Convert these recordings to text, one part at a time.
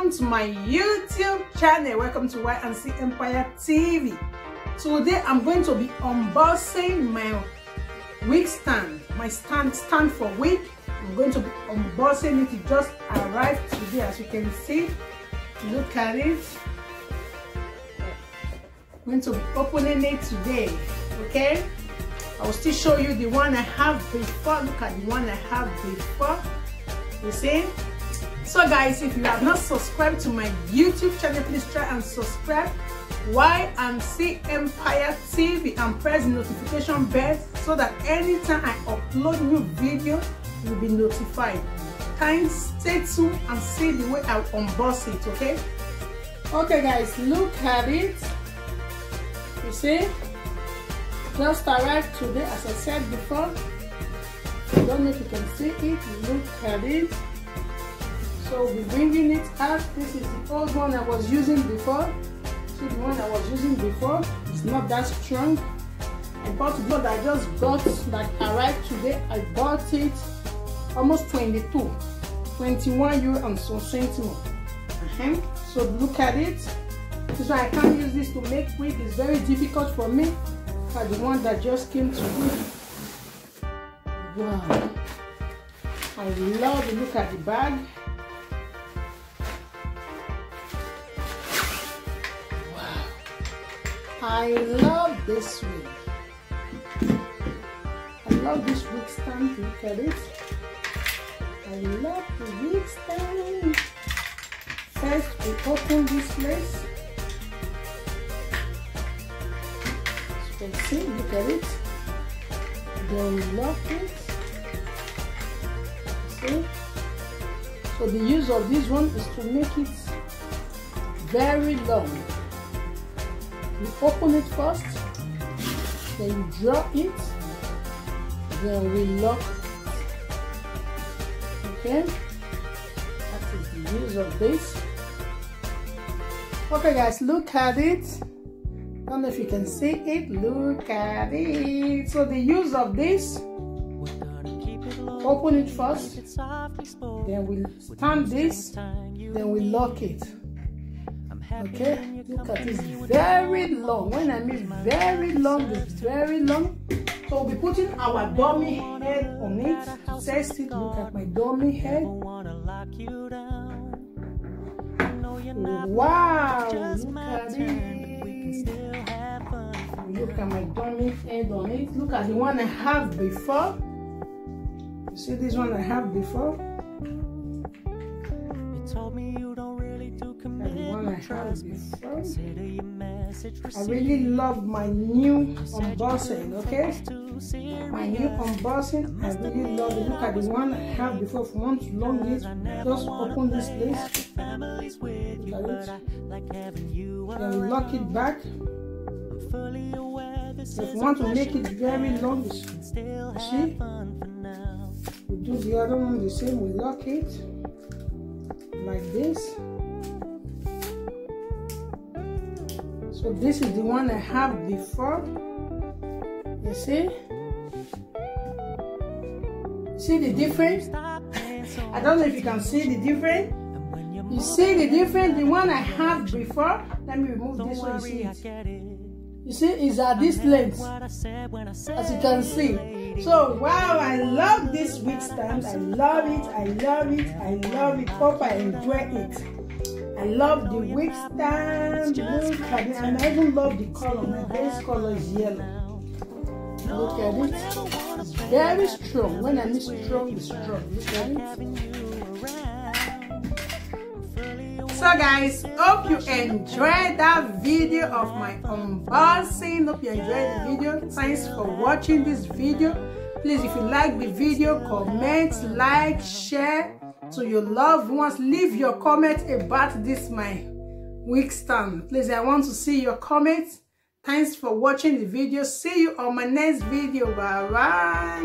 welcome to my YouTube channel. Welcome to Y&C Empire TV. Today I'm going to be unboxing my wig stand, my stand for wig. I'm going to be unboxing it. It just arrived today, as you can see. Look at it. I'm going to be opening it today. Okay, I will still show you the one I have before. Look at the one I have before. You see? So guys, if you have not subscribed to my YouTube channel, please try and subscribe Y&C Empire TV and press the notification bell so that anytime I upload new video, you'll be notified. Thanks, stay tuned and see the way I'll unbox it, okay? Okay guys, look at it. You see? Just arrived today, as I said before. I don't know if you can see it. Look at it. So we're bringing it out. This is the old one I was using before. See, the one I was using before, it's not that strong. I bought one that I just got, that arrived today. I bought it almost 21 euro and some centimes. So look at it. This one I can't use this to make wig. It's very difficult for me. But the one that just came to me. Wow, I love the look at the bag. Wow, I love this wig. I love this wig stand. Look at it. I love the wig stand. First, we open this place. As you can see, look at it. Then we lock it. See? So the use of this one is to make it very long. You open it first, then you draw it, then we lock it. Okay? That is the use of this. Okay guys, look at it. I don't know if you can see it. Look at it. So the use of this, open it first, then we stand this, then we lock it. Okay, look at this, very long. When I mean very long, it's very long. So we'll be putting our dummy head on it to test it. Look at my dummy head. Wow, look at it. Look at my dummy head on it. Look at the one I have before. You see this one I have before? And the one I have before. I really love my new unboxing, okay? My new unboxing, I really love it. Look at the one I have before. If you want to long it, just open this place. Look at it. Then we lock it back. If you want to make it very long, you see, we do the other one the same. We lock it like this. So this is the one I have before. You see? See the difference? I don't know if you can see the difference. You see the difference? The one I have before. Let me remove this one. You see it? You see, it's at this length, as you can see. So, wow, I love this wig stand. I love it, I love it, I love it. Hope I enjoy it. I love the wig stand. Look at it, and I even love the color. My base color is yellow. Look at it. It's very strong. When I mean strong, it's strong. Look at it. So guys, hope you enjoyed that video of my unboxing. Hope you enjoyed the video. Thanks for watching this video. Please, if you like the video, comment, like, share to your loved ones. Leave your comment about this my wig stand. Please, I want to see your comments. Thanks for watching the video. See you on my next video. Bye bye.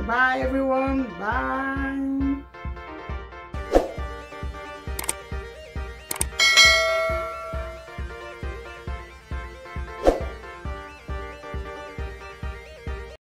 Bye everyone. Bye.